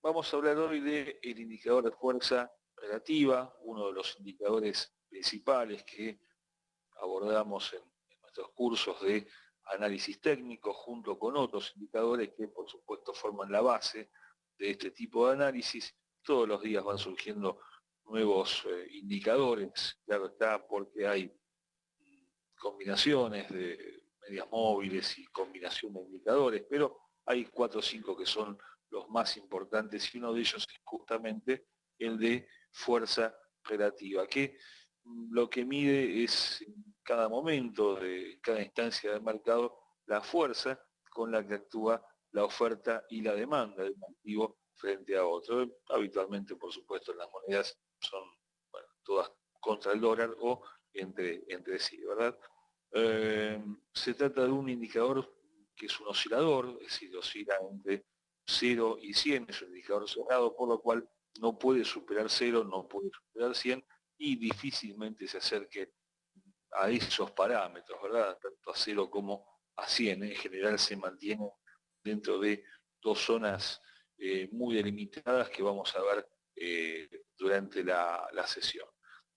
Vamos a hablar hoy del indicador de fuerza relativa, uno de los indicadores principales que abordamos en nuestros cursos de análisis técnico, junto con otros indicadores que por supuesto forman la base de este tipo de análisis. Todos los días van surgiendo nuevos indicadores, claro está, porque hay combinaciones de medias móviles y combinación de indicadores, pero hay 4 o 5 que son los más importantes y uno de ellos es justamente el de fuerza relativa, que lo que mide es en cada momento, de cada instancia del mercado, la fuerza con la que actúa la oferta y la demanda de un activo frente a otro. Habitualmente, por supuesto, las monedas son todas contra el dólar o entre sí, ¿verdad? Se trata de un indicador que es un oscilador, es decir, oscila entre 0 y 100, es un indicador cerrado, por lo cual no puede superar 0, no puede superar 100 y difícilmente se acerque a esos parámetros, ¿verdad? Tanto a 0 como a 100. En general se mantiene dentro de dos zonas muy delimitadas que vamos a ver durante la sesión.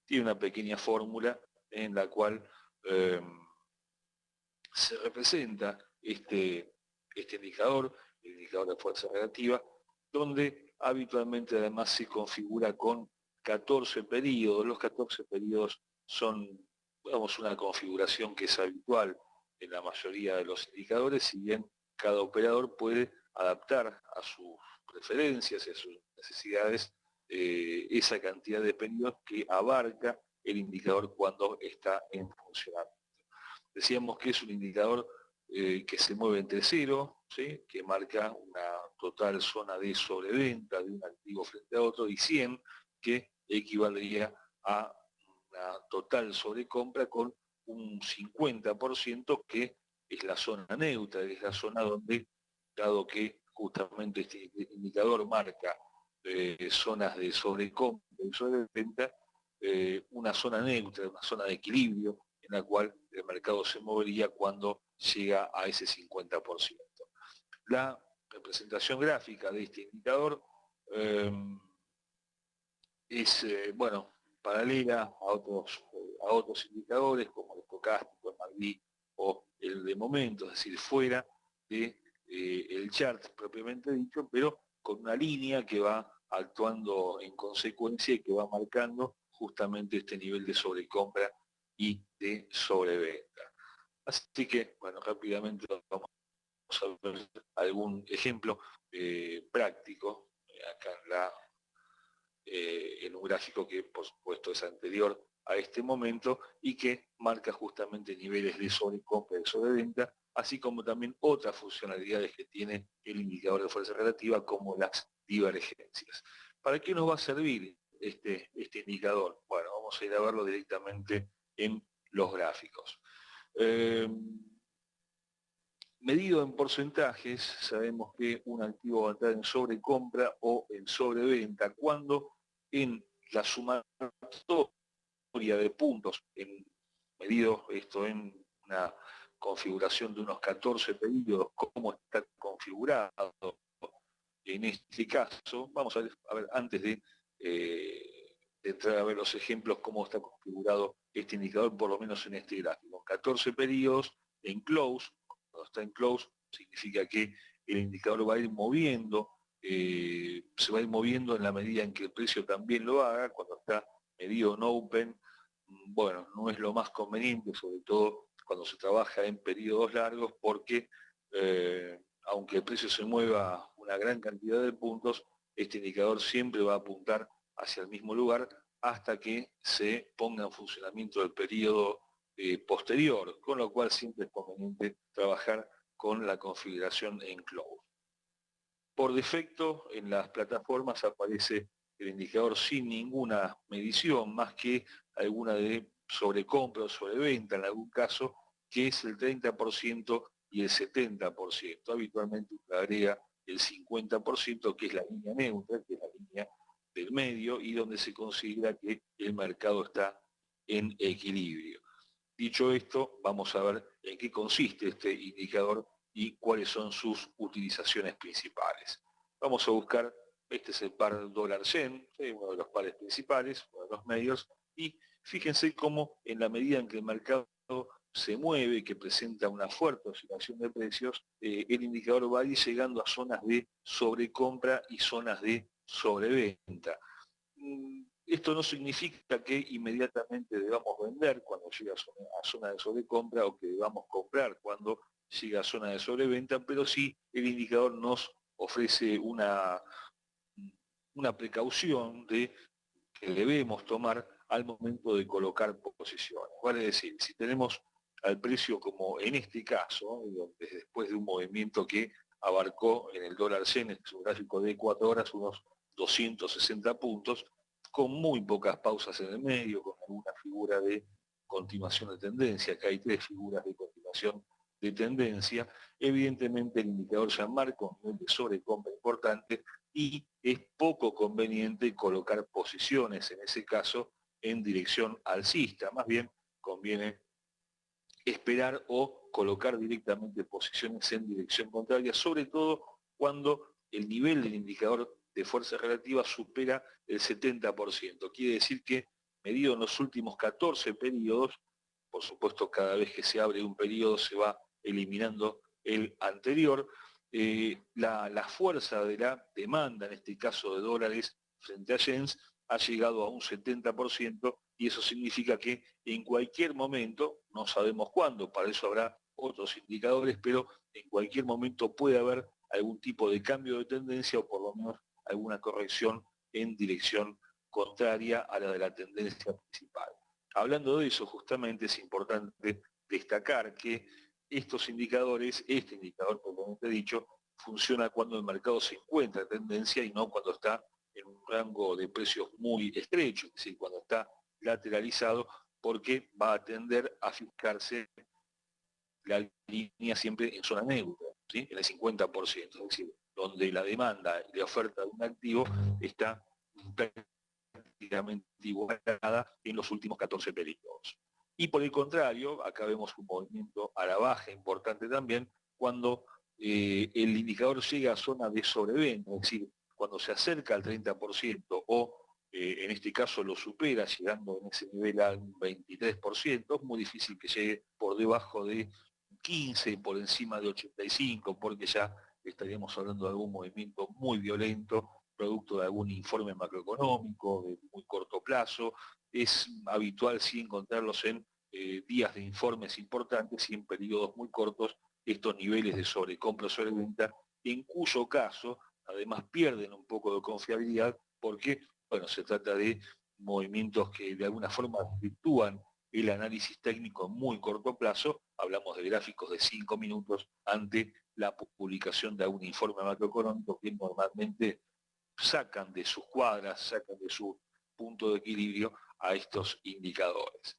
Tiene una pequeña fórmula en la cual se representa este indicador, el indicador de fuerza relativa, donde habitualmente además se configura con 14 periodos. Los 14 periodos son, digamos, una configuración que es habitual en la mayoría de los indicadores, si bien cada operador puede adaptar a sus preferencias y a sus necesidades esa cantidad de periodos que abarca el indicador cuando está en funcionamiento. Decíamos que es un indicador que se mueve entre 0, ¿sí?, que marca una total zona de sobreventa de un activo frente a otro, y 100, que equivaldría a una total sobrecompra con un 50%, que es la zona neutra, es la zona donde, dado que justamente este indicador marca zonas de sobrecompra y sobreventa, una zona neutra, una zona de equilibrio, en la cual el mercado se movería cuando llega a ese 50%. La representación gráfica de este indicador es, bueno, paralela a otros indicadores como el estocástico, el MACD o el de momento, es decir, fuera de el chart propiamente dicho, pero con una línea que va actuando en consecuencia y que va marcando justamente este nivel de sobrecompra y de sobreventa. Así que, bueno, rápidamente vamos a ver algún ejemplo práctico acá en un gráfico que por supuesto es anterior a este momento y que marca justamente niveles de sobrecompra y de sobreventa, así como también otras funcionalidades que tiene el indicador de fuerza relativa, como las divergencias. ¿Para qué nos va a servir este indicador? Bueno, vamos a ir a verlo directamente en los gráficos. Medido en porcentajes, sabemos que un activo va a estar en sobrecompra o en sobreventa cuando en la sumatoria de puntos, medido esto en una configuración de unos 14 periodos, cómo está configurado en este caso. Vamos a ver antes de entrar a ver los ejemplos, cómo está configurado este indicador, por lo menos en este gráfico. 14 periodos en close. Cuando está en close significa que el indicador va a ir moviendo, se va a ir moviendo en la medida en que el precio también lo haga. Cuando está medido en open, bueno, no es lo más conveniente, sobre todo cuando se trabaja en periodos largos, porque aunque el precio se mueva una gran cantidad de puntos, este indicador siempre va a apuntar hacia el mismo lugar hasta que se ponga en funcionamiento el periodo posterior, con lo cual siempre es conveniente trabajar con la configuración en close. Por defecto, en las plataformas aparece el indicador sin ninguna medición, más que alguna de sobrecompra o sobreventa en algún caso, que es el 30% y el 70%. Habitualmente se agrega el 50%, que es la línea neutra, que es la línea del medio, y donde se considera que el mercado está en equilibrio. Dicho esto, vamos a ver en qué consiste este indicador y cuáles son sus utilizaciones principales. Vamos a buscar Este es el par dólar-yen, uno de los pares principales, uno de los medios, y fíjense cómo en la medida en que el mercado se mueve, que presenta una fuerte oscilación de precios, el indicador va a ir llegando a zonas de sobrecompra y zonas de sobreventa. Esto no significa que inmediatamente debamos vender cuando llega a zona de sobrecompra o que debamos comprar cuando llega a zona de sobreventa, pero sí el indicador nos ofrece una precaución de que debemos tomar al momento de colocar posiciones. Vale decir, si tenemos al precio como en este caso, después de un movimiento que abarcó en el dólar yen, en su gráfico de 4 horas, unos 260 puntos, con muy pocas pausas en el medio, con alguna figura de continuación de tendencia, que hay 3 figuras de continuación de tendencia, evidentemente el indicador ya marca un nivel de sobrecompra importante y es poco conveniente colocar posiciones, en ese caso, en dirección alcista. Más bien conviene esperar o colocar directamente posiciones en dirección contraria, sobre todo cuando el nivel del indicador de fuerza relativa supera el 70%. Quiere decir que, medido en los últimos 14 periodos, por supuesto cada vez que se abre un periodo se va eliminando el anterior, la fuerza de la demanda, en este caso de dólares frente a yens, ha llegado a un 70% y eso significa que en cualquier momento, no sabemos cuándo, para eso habrá otros indicadores, pero en cualquier momento puede haber algún tipo de cambio de tendencia o por lo menos alguna corrección en dirección contraria a la de la tendencia principal. Hablando de eso, justamente es importante destacar que estos indicadores, este indicador propiamente dicho, funciona cuando el mercado se encuentra en tendencia y no cuando está en un rango de precios muy estrecho, es decir, cuando está lateralizado, porque va a tender a fijarse la línea siempre en zona neutra, ¿sí? En el 50%, es decir, donde la demanda y la oferta de un activo está prácticamente igualada en los últimos 14 periodos. Y por el contrario, acá vemos un movimiento a la baja importante también, cuando el indicador llega a zona de sobreventa, es decir, cuando se acerca al 30% o en este caso lo supera, llegando en ese nivel al 23%, es muy difícil que llegue por debajo de 15, por encima de 85, porque ya estaríamos hablando de algún movimiento muy violento, producto de algún informe macroeconómico de muy corto plazo. Es habitual sí encontrarlos en días de informes importantes y en periodos muy cortos estos niveles de sobrecompra o sobreventa, en cuyo caso además pierden un poco de confiabilidad porque, bueno, se trata de movimientos que de alguna forma desvirtúan el análisis técnico en muy corto plazo, hablamos de gráficos de 5 minutos ante la publicación de algún informe macroeconómico que normalmente sacan de sus cuadras, sacan de su punto de equilibrio a estos indicadores.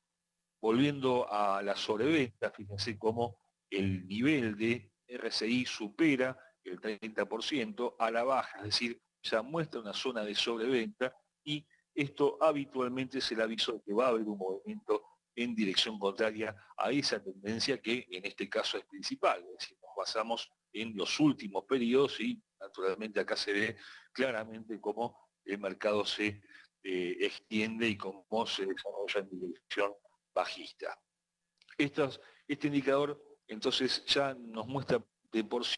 Volviendo a la sobreventa, fíjense cómo el nivel de RSI supera el 30% a la baja, es decir, ya muestra una zona de sobreventa y esto habitualmente es el aviso de que va a haber un movimiento en dirección contraria a esa tendencia que en este caso es principal, es decir, nos basamos en los últimos periodos y naturalmente acá se ve claramente cómo el mercado se extiende y cómo se desarrolla en dirección bajista. Este indicador entonces ya nos muestra de por sí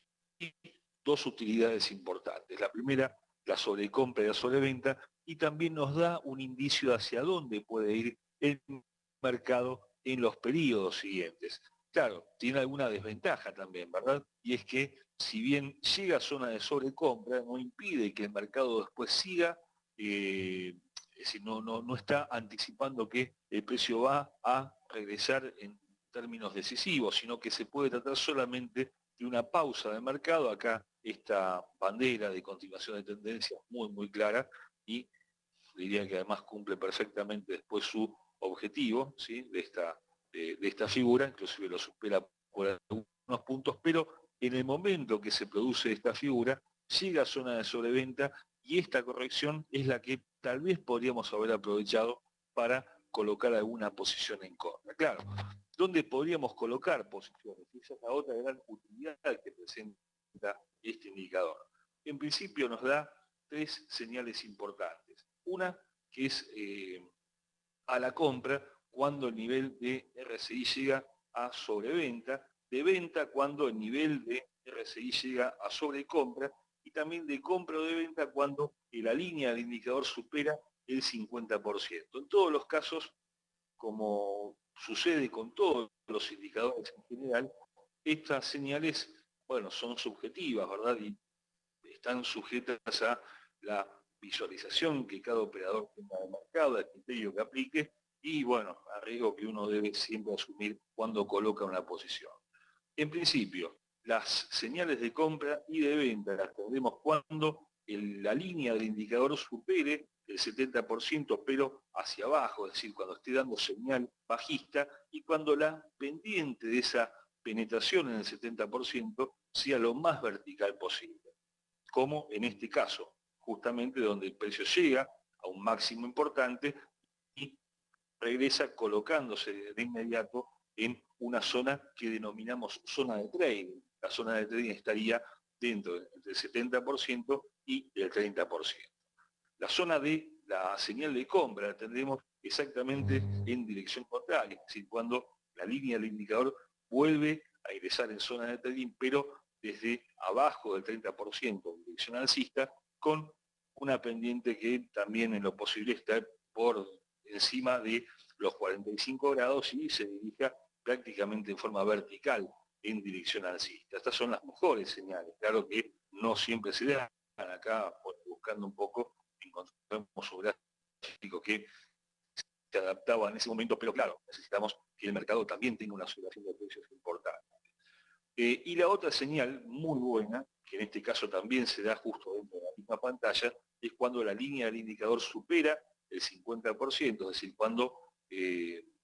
dos utilidades importantes. La primera, la sobrecompra y la sobreventa, y también nos da un indicio hacia dónde puede ir el mercado en los periodos siguientes. Claro, tiene alguna desventaja también, ¿verdad? Y es que si bien llega a zona de sobrecompra, no impide que el mercado después siga, es decir, no está anticipando que el precio va a regresar en términos decisivos, sino que se puede tratar solamente de una pausa de mercado. Acá esta bandera de continuación de tendencia es muy clara y diría que además cumple perfectamente después su objetivo, ¿sí? de esta figura, inclusive lo supera por algunos puntos, pero en el momento que se produce esta figura, llega a zona de sobreventa y esta corrección es la que tal vez podríamos haber aprovechado para colocar alguna posición en contra. Claro, ¿dónde podríamos colocar posiciones? Esa es la otra gran utilidad que presenta este indicador. En principio nos da tres señales importantes. Una que es a la compra cuando el nivel de RSI llega a sobreventa, de venta cuando el nivel de RSI llega a sobrecompra, y también de compra o de venta cuando la línea del indicador supera el 50%. En todos los casos, como sucede con todos los indicadores en general, estas señales, bueno, son subjetivas, ¿verdad? Y están sujetas a la visualización que cada operador tenga de mercado, al criterio que aplique, y bueno, a riesgo que uno debe siempre asumir cuando coloca una posición. En principio, las señales de compra y de venta las tendremos cuando la línea del indicador supere el 70%, pero hacia abajo, es decir, cuando esté dando señal bajista, y cuando la pendiente de esa penetración en el 70% sea lo más vertical posible, como en este caso, justamente donde el precio llega a un máximo importante y regresa colocándose de inmediato en una zona que denominamos zona de trading. La zona de trading estaría dentro del 70% y del 30%. La zona de la señal de compra la tendremos exactamente en dirección contraria, es decir, cuando la línea del indicador vuelve a ingresar en zona de trading, pero desde abajo del 30% en dirección alcista, con una pendiente que también en lo posible está por encima de los 45 grados y se dirija prácticamente en forma vertical en dirección alcista. Estas son las mejores señales. Claro que no siempre se dan. Acá, buscando un poco, encontramos un gráfico que se adaptaba en ese momento, pero claro, necesitamos que el mercado también tenga una oscilación de precios importante. Y la otra señal muy buena, que en este caso también se da justo dentro de la misma pantalla, es cuando la línea del indicador supera el 50%, es decir, cuando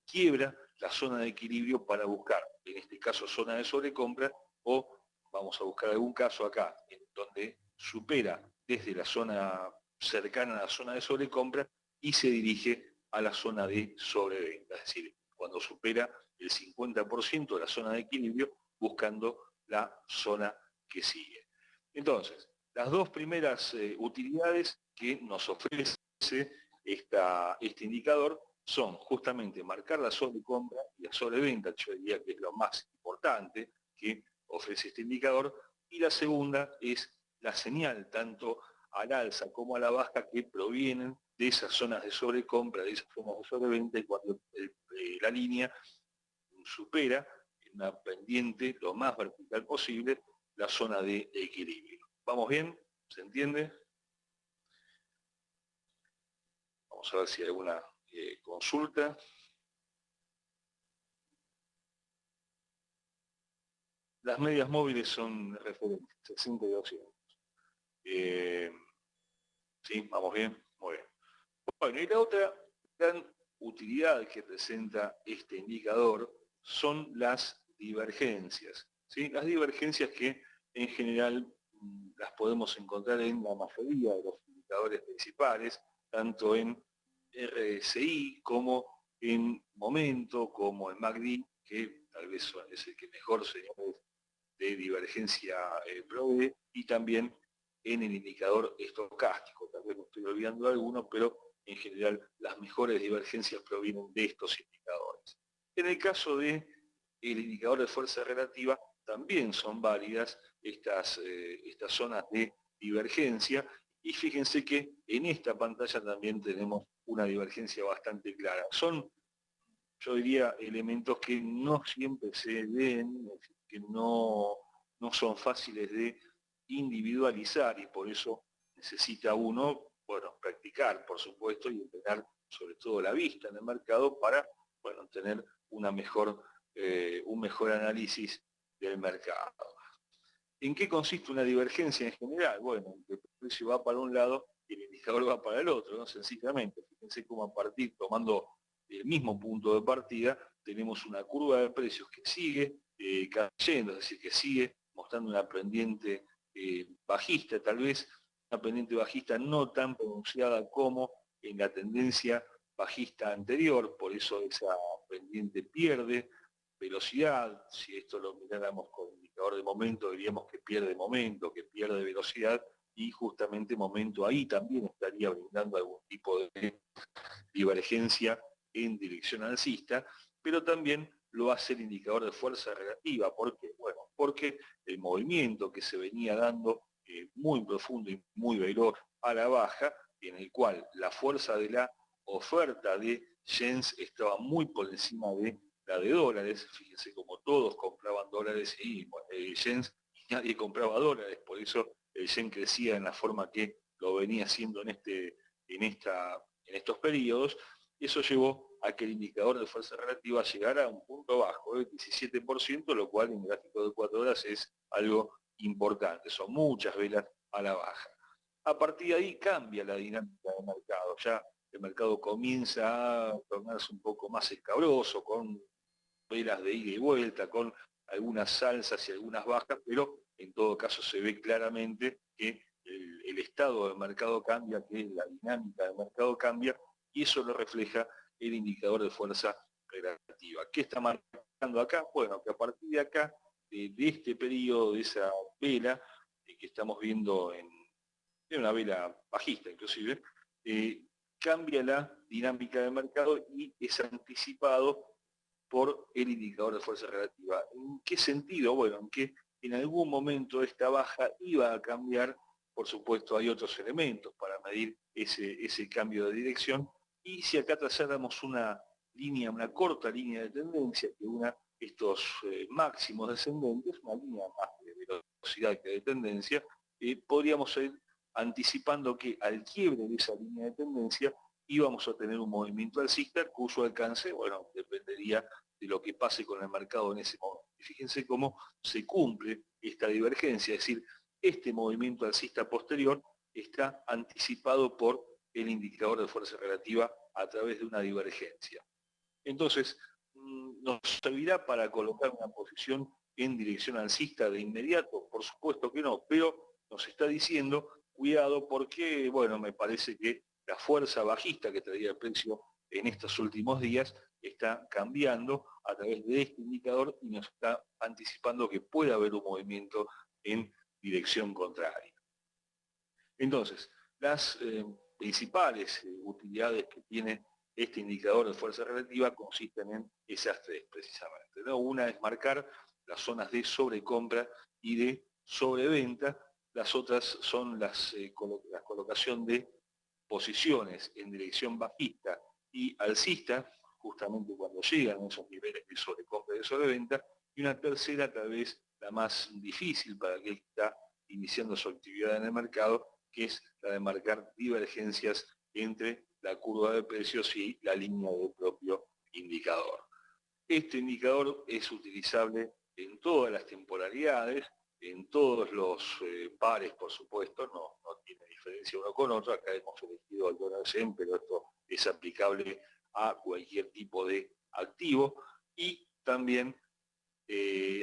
quiebra la zona de equilibrio para buscar, en este caso, zona de sobrecompra, o vamos a buscar algún caso acá, en donde supera desde la zona cercana a la zona de sobrecompra y se dirige a la zona de sobreventa, es decir, cuando supera el 50% de la zona de equilibrio, buscando la zona que sigue. Entonces, las dos primeras utilidades que nos ofrece este indicador son justamente marcar la sobrecompra y la sobreventa, yo diría que es lo más importante que ofrece este indicador, y la segunda es la señal, tanto al alza como a la baja, que provienen de esas zonas de sobrecompra, de esas zonas de sobreventa, y cuando la línea supera en una pendiente lo más vertical posible la zona de equilibrio. ¿Vamos bien? ¿Se entiende? Vamos a ver si hay alguna consulta. Las medias móviles son referentes, 60 y 200. ¿Sí? ¿Vamos bien? Muy bien. Bueno, y la otra gran utilidad que presenta este indicador son las divergencias, ¿sí? Las divergencias que en general las podemos encontrar en la mayoría de los indicadores principales, tanto en RSI como en momento, como en MACD, que tal vez es el que mejor señales de divergencia provee, y también en el indicador estocástico. Tal vez me estoy olvidando de algunos, pero en general las mejores divergencias provienen de estos indicadores. En el caso del indicador de fuerza relativa, también son válidas estas zonas de divergencia, y fíjense que en esta pantalla también tenemos una divergencia bastante clara. Son, yo diría, elementos que no siempre se ven, que no son fáciles de individualizar, y por eso necesita uno, bueno, practicar, por supuesto, y entrenar sobre todo la vista en el mercado para, bueno, tener un mejor análisis del mercado. ¿En qué consiste una divergencia en general? Bueno, el precio va para un lado y el indicador va para el otro, ¿no? Sencillamente. Fíjense cómo a partir, tomando el mismo punto de partida, tenemos una curva de precios que sigue cayendo, es decir, que sigue mostrando una pendiente bajista, tal vez una pendiente bajista no tan pronunciada como en la tendencia bajista anterior, por eso esa pendiente pierde velocidad. Si esto lo miráramos con indicador de momento, diríamos que pierde momento, que pierde velocidad, y justamente momento ahí también estaría brindando algún tipo de divergencia en dirección alcista, pero también lo hace el indicador de fuerza relativa. ¿Por qué? Bueno, porque el movimiento que se venía dando muy profundo y muy veloz a la baja, en el cual la fuerza de la oferta de yens estaba muy por encima de la de dólares. Fíjense como todos compraban dólares y yens, y nadie compraba dólares, por eso el yen crecía en la forma que lo venía haciendo en estos periodos. Eso llevó a que el indicador de fuerza relativa llegara a un punto bajo, el 17%, lo cual en gráfico de 4 horas es algo importante, son muchas velas a la baja. A partir de ahí cambia la dinámica del mercado, ya el mercado comienza a tornarse un poco más escabroso, con velas de ida y vuelta, con algunas alzas y algunas bajas, pero en todo caso se ve claramente que el estado del mercado cambia, que la dinámica del mercado cambia, y eso lo refleja el indicador de fuerza relativa. ¿Qué está marcando acá? Bueno, que a partir de acá, de este periodo, de esa vela que estamos viendo en una vela bajista inclusive, cambia la dinámica del mercado y es anticipado por el indicador de fuerza relativa. ¿En qué sentido? Bueno, en que en algún momento esta baja iba a cambiar. Por supuesto hay otros elementos para medir ese cambio de dirección, y si acá trazáramos una línea, una corta línea de tendencia, que una estos máximos descendentes, una línea más de velocidad que de tendencia, podríamos ir anticipando que al quiebre de esa línea de tendencia íbamos a tener un movimiento alcista cuyo alcance, bueno, dependería de lo que pase con el mercado en ese momento. Y fíjense cómo se cumple esta divergencia, es decir, este movimiento alcista posterior está anticipado por el indicador de fuerza relativa a través de una divergencia. Entonces, ¿nos servirá para colocar una posición en dirección alcista de inmediato? Por supuesto que no, pero nos está diciendo, cuidado, porque, bueno, me parece que la fuerza bajista que traía el precio en estos últimos días está cambiando a través de este indicador y nos está anticipando que puede haber un movimiento en dirección contraria. Entonces, las principales utilidades que tiene este indicador de fuerza relativa consisten en esas tres, precisamente, ¿no? Una es marcar las zonas de sobrecompra y de sobreventa. Las otras son la colocación de posiciones en dirección bajista y alcista, justamente cuando llegan a esos niveles de sobrecompra y de sobreventa. Y una tercera, tal vez la más difícil para aquel que está iniciando su actividad en el mercado, que es la de marcar divergencias entre la curva de precios y la línea del propio indicador. Este indicador es utilizable en todas las temporalidades, en todos los pares, por supuesto, no tiene diferencia uno con otro. Acá hemos elegido el dólar yen, pero esto es aplicable a cualquier tipo de activo. Y también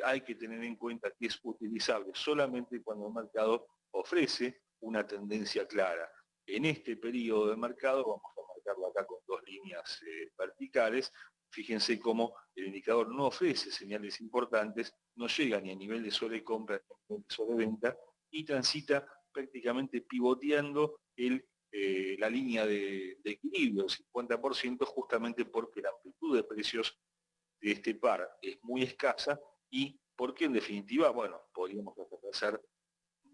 hay que tener en cuenta que es utilizable solamente cuando el mercado ofrece una tendencia clara. En este periodo de mercado, vamos a marcarlo acá con dos líneas verticales, fíjense cómo el indicador no ofrece señales importantes, no llega ni a nivel de sobrecompra ni a nivel de sobreventa, y transita prácticamente pivoteando la línea de equilibrio, el 50%, justamente porque la amplitud de precios de este par es muy escasa, y porque en definitiva, bueno, podríamos trazar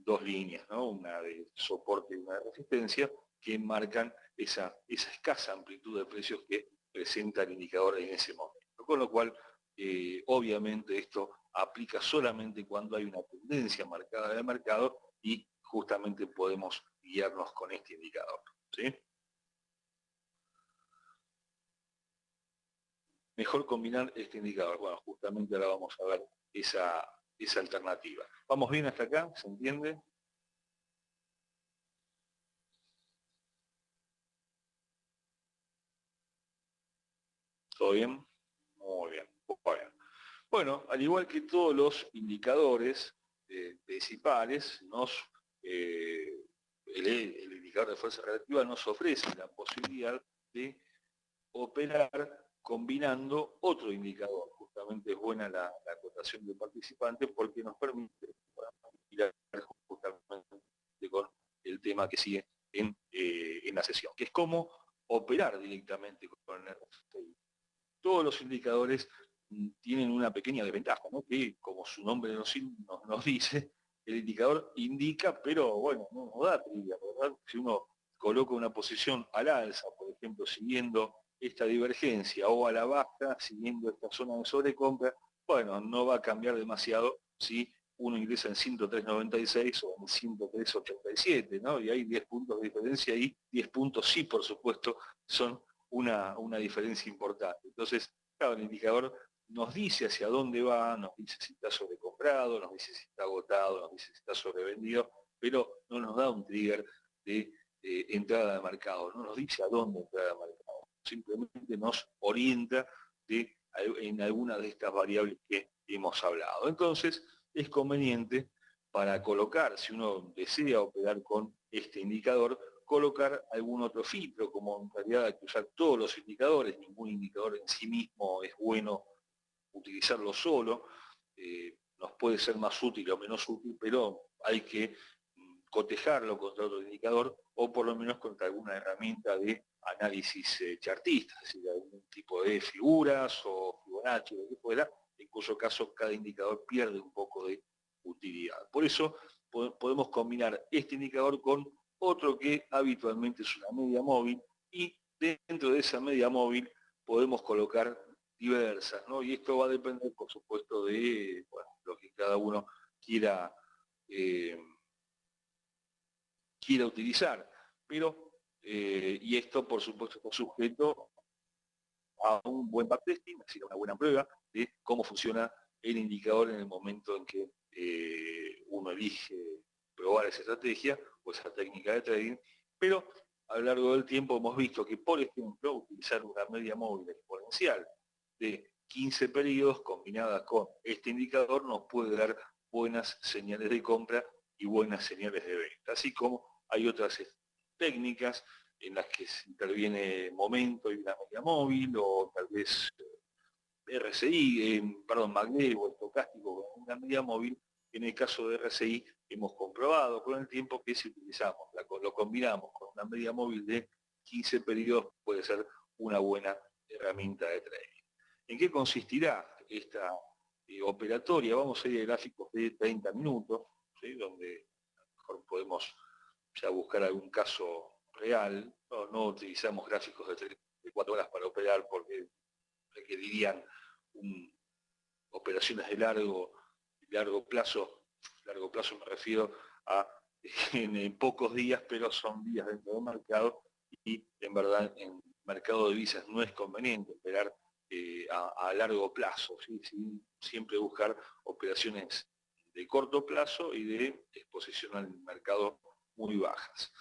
dos líneas, ¿no? Una de soporte y una de resistencia, que marcan esa escasa amplitud de precios que presenta el indicador en ese momento. Con lo cual, obviamente esto aplica solamente cuando hay una tendencia marcada del mercado, y justamente podemos guiarnos con este indicador, ¿sí? Mejor combinar este indicador. Bueno, justamente ahora vamos a ver esa alternativa. ¿Vamos bien hasta acá? ¿Se entiende? ¿Todo bien? Muy bien. Bueno, al igual que todos los indicadores principales, el indicador de fuerza relativa nos ofrece la posibilidad de operar combinando otro indicador. Justamente es buena la cotación de participantes porque nos permite mirar justamente con tema que sigue en la sesión, que es cómo operar directamente con el RSI. Todos los indicadores tienen una pequeña desventaja, ¿no? Que como su nombre nos dice, el indicador indica, pero bueno, no nos da trivia, ¿verdad? Si uno coloca una posición al alza, por ejemplo, siguiendo esta divergencia, o a la baja, siguiendo esta zona de sobrecompra, bueno, no va a cambiar demasiado si uno ingresa en 103.96 o en 103.87, ¿no? Y hay 10 puntos de diferencia y 10 puntos sí, por supuesto, son una diferencia importante. Entonces, claro, el indicador nos dice hacia dónde va, nos dice si está sobrecomprado, nos dice si está agotado, nos dice si está sobrevendido, pero no nos da un trigger de entrada de mercado, no nos dice a dónde entrar al mercado, simplemente nos orienta en alguna de estas variables que hemos hablado. Entonces, es conveniente para colocar, si uno desea operar con este indicador, colocar algún otro filtro, como en realidad hay que usar todos los indicadores, ningún indicador en sí mismo es bueno utilizarlo solo, nos puede ser más útil o menos útil, pero hay que cotejarlo contra otro indicador o por lo menos contra alguna herramienta de análisis chartista, es decir, algún tipo de figuras o Fibonacci, lo que fuera, en cuyo caso cada indicador pierde un poco de utilidad. Por eso podemos combinar este indicador con otro que habitualmente es una media móvil, y dentro de esa media móvil podemos colocar diversas, ¿no? Y esto va a depender, por supuesto, de bueno, lo que cada uno quiera, quiera utilizar. Pero, y esto, por supuesto, está sujeto a un buen backtesting, es decir, a una buena prueba de cómo funciona el indicador en el momento en que uno elige probar esa estrategia o esa técnica de trading, pero a lo largo del tiempo hemos visto que, por ejemplo, utilizar una media móvil exponencial de 15 periodos combinada con este indicador nos puede dar buenas señales de compra y buenas señales de venta, así como hay otras técnicas en las que se interviene momento y una media móvil, o tal vez RSI, perdón, MACD o estocástico con una media móvil. En el caso de RSI hemos comprobado con el tiempo que si utilizamos, lo combinamos con una media móvil de 15 periodos, puede ser una buena herramienta de trading. ¿En qué consistirá esta operatoria? Vamos a ir a gráficos de 30 minutos, ¿sí? Donde a lo mejor podemos ya buscar algún caso real. No utilizamos gráficos de 4 horas para operar porque requerirían operaciones de largo plazo. Largo plazo me refiero a en pocos días, pero son días dentro del mercado, y en verdad en mercado de divisas no es conveniente operar a largo plazo, ¿sí? Siempre buscar operaciones de corto plazo y de exposición al mercado muy bajas.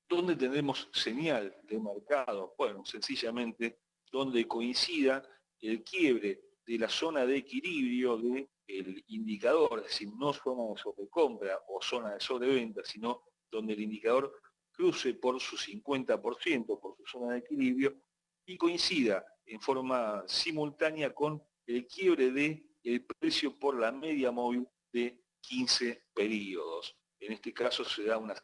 ¿Dónde tenemos señal de mercado? Bueno, sencillamente donde coincida el quiebre de la zona de equilibrio del indicador, es decir, no zona de sobrecompra o zona de sobreventa, sino donde el indicador cruce por su 50%, por su zona de equilibrio, y coincida en forma simultánea con el quiebre del precio por la media móvil de 15 periodos. En este caso se da una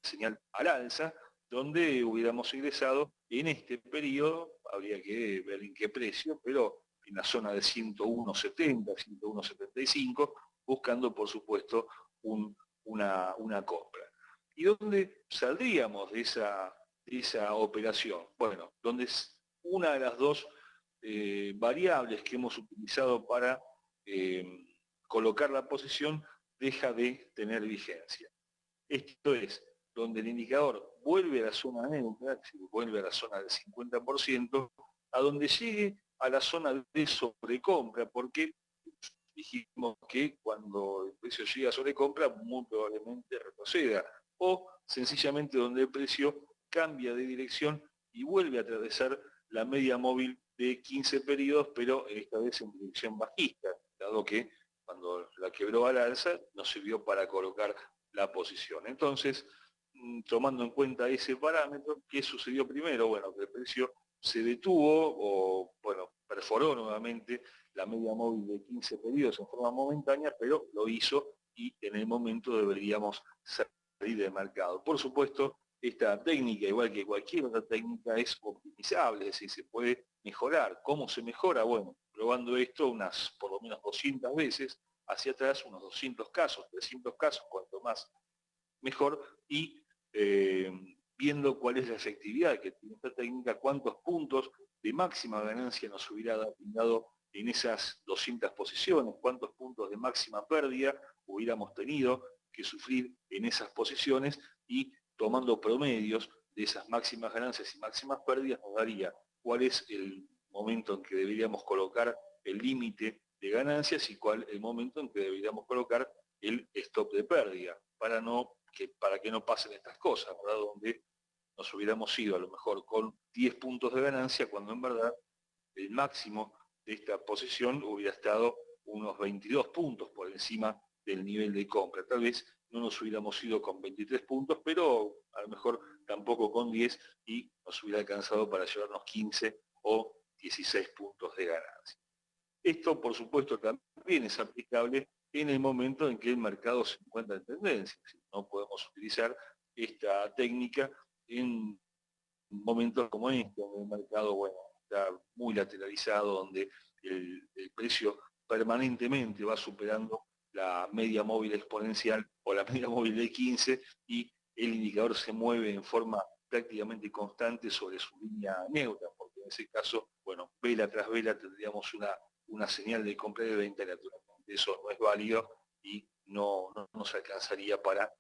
señal al alza, donde hubiéramos ingresado en este periodo, habría que ver en qué precio, pero en la zona de 101.70, 101.75, buscando por supuesto una compra. ¿Y dónde saldríamos de esa operación? Bueno, donde es una de las dos variables que hemos utilizado para colocar la posición deja de tener vigencia. Esto es, donde el indicador vuelve a la zona neutra, vuelve a la zona del 50%, a donde llegue a la zona de sobrecompra, porque dijimos que cuando el precio llega a sobrecompra, muy probablemente retroceda, o sencillamente donde el precio cambia de dirección y vuelve a atravesar la media móvil de 15 periodos, pero esta vez en dirección bajista, dado que cuando la quebró al alza nos sirvió para colocar la posición. Entonces, tomando en cuenta ese parámetro, ¿qué sucedió primero? Bueno, que el precio se detuvo o, bueno, perforó nuevamente la media móvil de 15 periodos en forma momentánea, pero lo hizo y en el momento deberíamos salir del mercado. Por supuesto, esta técnica, igual que cualquier otra técnica, es optimizable, es decir, se puede mejorar. ¿Cómo se mejora? Bueno, probando esto unas por lo menos 200 veces, hacia atrás unos 200 casos, 300 casos, cuanto más mejor, y viendo cuál es la efectividad que tiene esta técnica, cuántos puntos de máxima ganancia nos hubiera dado en esas 200 posiciones, cuántos puntos de máxima pérdida hubiéramos tenido que sufrir en esas posiciones, y tomando promedios de esas máximas ganancias y máximas pérdidas nos daría cuál es el momento en que deberíamos colocar el límite de ganancias y cuál el momento en que deberíamos colocar el stop de pérdida, para que no pasen estas cosas, ¿verdad? Donde nos hubiéramos ido a lo mejor con 10 puntos de ganancia, cuando en verdad el máximo de esta posición hubiera estado unos 22 puntos por encima del nivel de compra. Tal vez no nos hubiéramos ido con 23 puntos, pero a lo mejor tampoco con 10, y nos hubiera alcanzado para llevarnos 15 o 16 puntos de ganancia. Esto, por supuesto, también es aplicable en el momento en que el mercado se encuentra en tendencia. No podemos utilizar esta técnica en momentos como este, donde el mercado, bueno, está muy lateralizado, donde el precio permanentemente va superando la media móvil exponencial o la media móvil de 15, y el indicador se mueve en forma prácticamente constante sobre su línea neutra, porque en ese caso, bueno, vela tras vela tendríamos una señal de compra y de venta, naturalmente eso no es válido y no nos alcanzaría para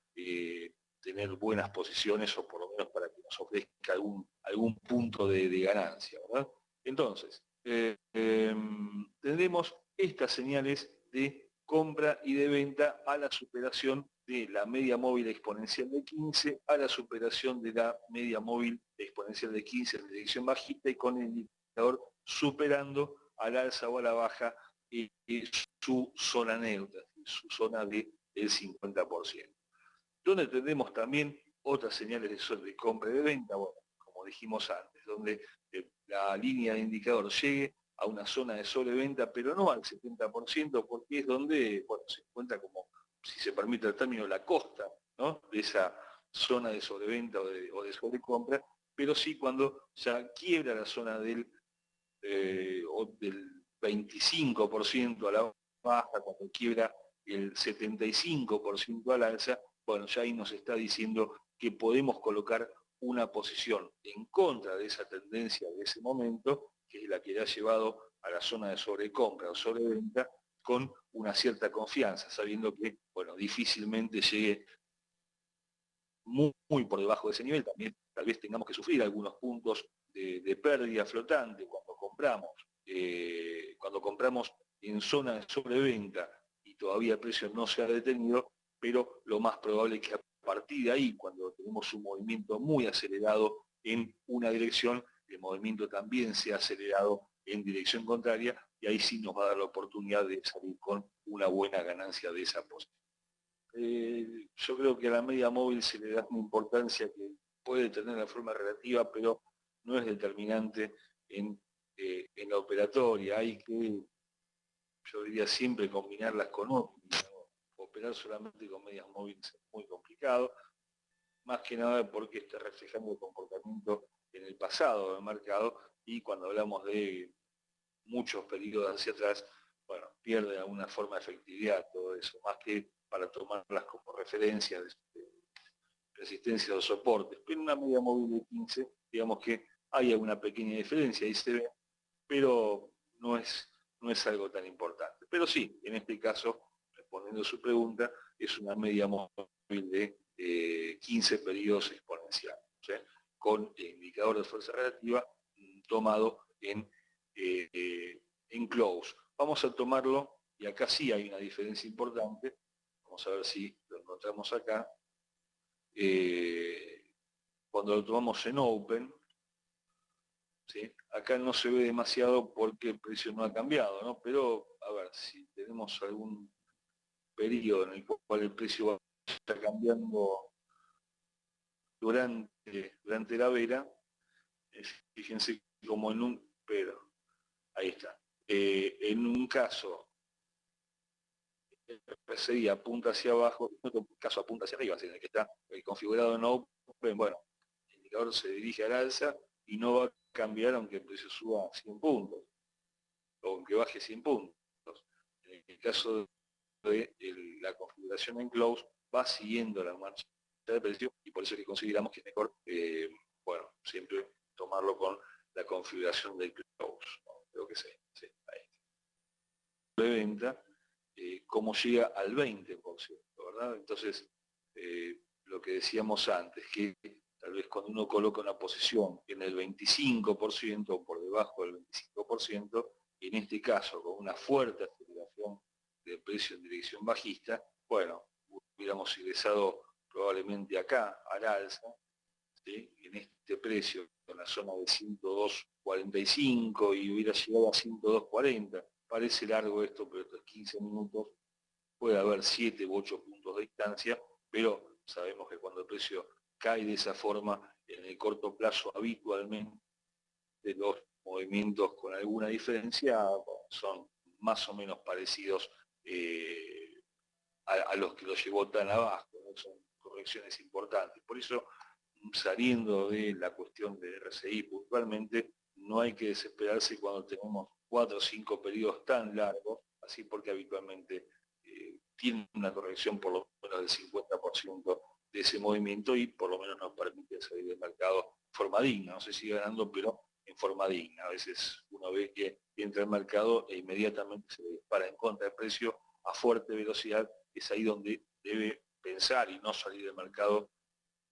tener buenas posiciones, o por lo menos para que nos ofrezca algún punto de ganancia, ¿verdad? Entonces, tendremos estas señales de compra y de venta a la superación de la media móvil exponencial de 15, a la superación de la media móvil exponencial de 15 en dirección bajista, y con el indicador superando al alza o a la baja su zona neutra, su zona del 50%. Donde tendremos también otras señales de compra y de venta, bueno, como dijimos antes, donde la línea de indicador llegue a una zona de sobreventa, pero no al 70%, porque es donde, bueno, se encuentra como, si se permite el término, la costa, ¿no?, de esa zona de sobreventa o de sobrecompra, pero sí cuando ya quiebra la zona del 25% a la baja, cuando quiebra el 75% al alza, bueno, ya ahí nos está diciendo que podemos colocar una posición en contra de esa tendencia de ese momento, que es la que le ha llevado a la zona de sobrecompra o sobreventa, con una cierta confianza, sabiendo que, bueno, difícilmente llegue muy por debajo de ese nivel. También tal vez tengamos que sufrir algunos puntos de pérdida flotante cuando compramos en zona de sobreventa y todavía el precio no se ha detenido, pero lo más probable es que a partir de ahí, cuando tenemos un movimiento muy acelerado en una dirección, el movimiento también sea acelerado en dirección contraria, y ahí sí nos va a dar la oportunidad de salir con una buena ganancia de esa posición. Yo creo que a la media móvil se le da una importancia que puede tener de forma relativa, pero no es determinante en la operatoria. Hay que, yo diría, siempre combinarlas con otras. Operar solamente con medias móviles es muy complicado, más que nada porque está reflejando el comportamiento en el pasado del mercado, y cuando hablamos de muchos periodos hacia atrás, bueno, pierde de alguna forma de efectividad todo eso, más que para tomarlas como referencia de resistencia o soportes. Pero en una media móvil de 15, digamos que hay alguna pequeña diferencia, ahí se ve, pero no es algo tan importante. Pero sí, en este caso, respondiendo a su pregunta, es una media móvil de 15 periodos exponenciales, ¿sí?, con el indicador de fuerza relativa tomado en close. Vamos a tomarlo, y acá sí hay una diferencia importante, vamos a ver si lo encontramos acá. Cuando lo tomamos en open, ¿sí?, acá no se ve demasiado porque el precio no ha cambiado, ¿no? Pero, a ver, si tenemos algún periodo en el cual el precio va a estar cambiando durante la vela, fíjense como en un, pero, ahí está. En un caso, RSI apunta hacia abajo, en otro caso apunta hacia arriba, en el que está configurado en Open, bueno, el indicador se dirige al alza y no va a cambiar aunque el precio suba 100 puntos, o aunque baje 100 puntos. En el caso de la configuración en Close, va siguiendo la marcha de precio y por eso es que consideramos que es mejor, bueno, siempre tomarlo con la configuración del Close, ¿no? Creo que sí, ahí. De venta, cómo llega al 20%, ¿verdad? Entonces, lo que decíamos antes, que tal vez cuando uno coloca una posición en el 25% o por debajo del 25%, y en este caso con una fuerte aceleración del precio en dirección bajista, bueno, hubiéramos ingresado probablemente acá al alza, ¿sí? En este precio, en la zona de 102.45 y hubiera llegado a 102.40. Parece largo esto, pero estos 15 minutos puede haber 7 u 8 puntos de distancia, pero sabemos que cuando el precio cae de esa forma, en el corto plazo habitualmente los movimientos con alguna diferencia son más o menos parecidos a los que lo llevó tan abajo, ¿no? Son correcciones importantes. Por eso, saliendo de la cuestión de RSI puntualmente, no hay que desesperarse cuando tenemos 4 o 5 periodos tan largos, así porque habitualmente tienen una corrección por lo menos del 50% de ese movimiento y por lo menos nos permite salir del mercado en forma digna, no sé si ganando, pero en forma digna. A veces uno ve que entra al mercado e inmediatamente se dispara en contra del precio a fuerte velocidad, es ahí donde debe pensar y no salir del mercado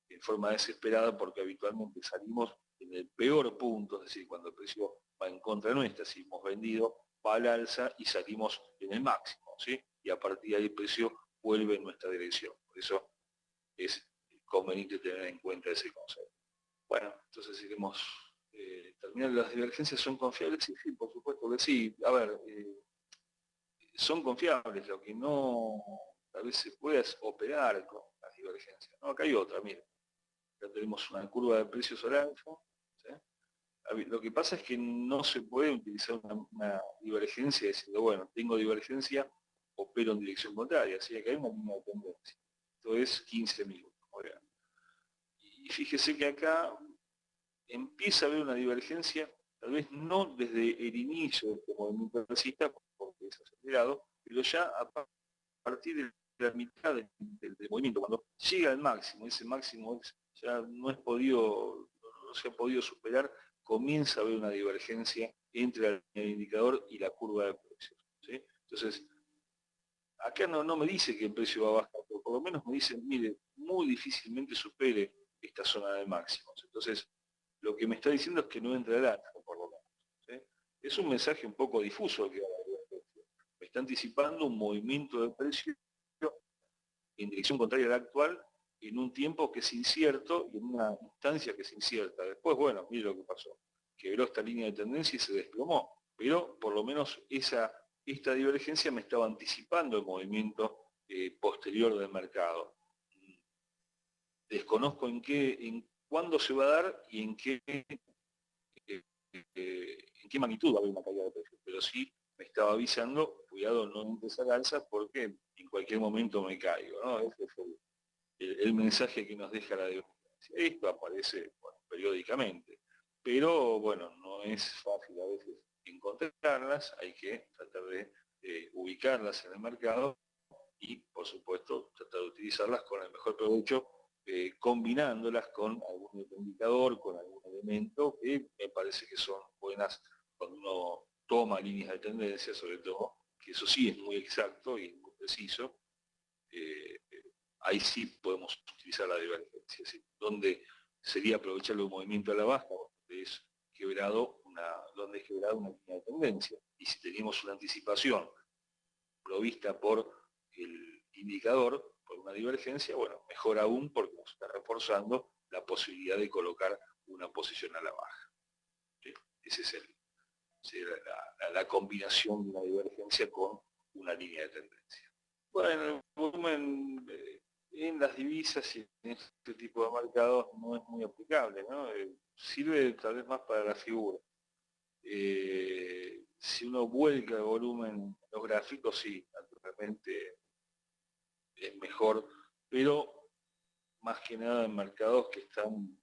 en forma desesperada, porque habitualmente salimos en el peor punto, es decir, cuando el precio va en contra nuestra, si hemos vendido, va al alza y salimos en el máximo, ¿sí? Y a partir de ahí el precio vuelve en nuestra dirección. Por eso es conveniente tener en cuenta ese concepto. Bueno, entonces iremos terminando. ¿Las divergencias son confiables? Sí, sí, por supuesto que sí. A ver, son confiables, lo que no tal vez se puede es operar con las divergencias. No, acá hay otra, mira. Acá tenemos una curva de precios al alza, ¿sí? Lo que pasa es que no se puede utilizar una divergencia diciendo, bueno, tengo divergencia, opero en dirección contraria, así que hay una línea de tendencia. Esto es 15 minutos. Y fíjese que acá empieza a haber una divergencia, tal vez no desde el inicio de este movimiento alcista, porque es acelerado, pero ya a partir de la mitad del movimiento, cuando llega al máximo, ese máximo ya no se ha podido superar, comienza a haber una divergencia entre el indicador y la curva de precios, ¿sí? Entonces, acá no me dice que el precio va a bajar, pero por lo menos me dice, mire, muy difícilmente supere esta zona de máximos. Entonces, lo que me está diciendo es que no entra el alza, por lo menos, ¿sí? Es un mensaje un poco difuso que me está anticipando un movimiento de precio en dirección contraria a la actual, en un tiempo que es incierto y en una instancia que es incierta. Después, bueno, mire lo que pasó. Quebró esta línea de tendencia y se desplomó. Pero por lo menos esta divergencia me estaba anticipando el movimiento posterior del mercado. Desconozco en cuándo se va a dar y en qué magnitud va a haber una caída de precios, pero sí me estaba avisando, cuidado, no entres al alza porque en cualquier momento me caigo, ¿no? Ese fue el mensaje que nos deja la divergencia. Esto aparece, bueno, periódicamente, pero bueno, no es fácil a veces encontrarlas, hay que tratar de ubicarlas en el mercado y, por supuesto, tratar de utilizarlas con el mejor provecho, combinándolas con algún otro indicador, con algún elemento, que me parece que son buenas cuando uno toma líneas de tendencia, sobre todo, que eso sí es muy exacto y muy preciso. Ahí sí podemos utilizar la divergencia, ¿sí? Donde sería aprovechar el movimiento a la baja, donde es quebrado una línea de tendencia. Y si tenemos una anticipación provista por el indicador, por una divergencia, bueno, mejor aún porque nos está reforzando la posibilidad de colocar una posición a la baja, ¿sí? Ese es la combinación de una divergencia con una línea de tendencia. Bueno, el volumen en las divisas y en este tipo de mercados no es muy aplicable, ¿no? Sirve tal vez más para la figura. Si uno vuelca el volumen en los gráficos, sí, naturalmente mejor, pero más que nada en mercados que están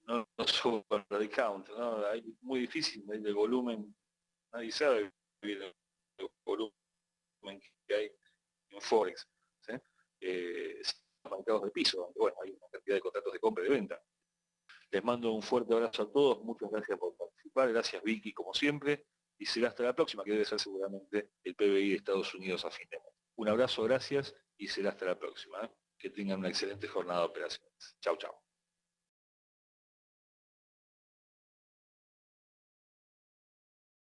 no sobre the count, ¿no? Hay muy difícil medir el volumen, nadie sabe el volumen que hay en Forex, ¿sí? Mercados de piso, donde bueno, hay una cantidad de contratos de compra y de venta. Les mando un fuerte abrazo a todos, muchas gracias por participar, gracias Vicky como siempre, y será hasta la próxima, que debe ser seguramente el PBI de Estados Unidos a fin de mes. Un abrazo, gracias, y será hasta la próxima. Que tengan una excelente jornada de operaciones. Chau, chau.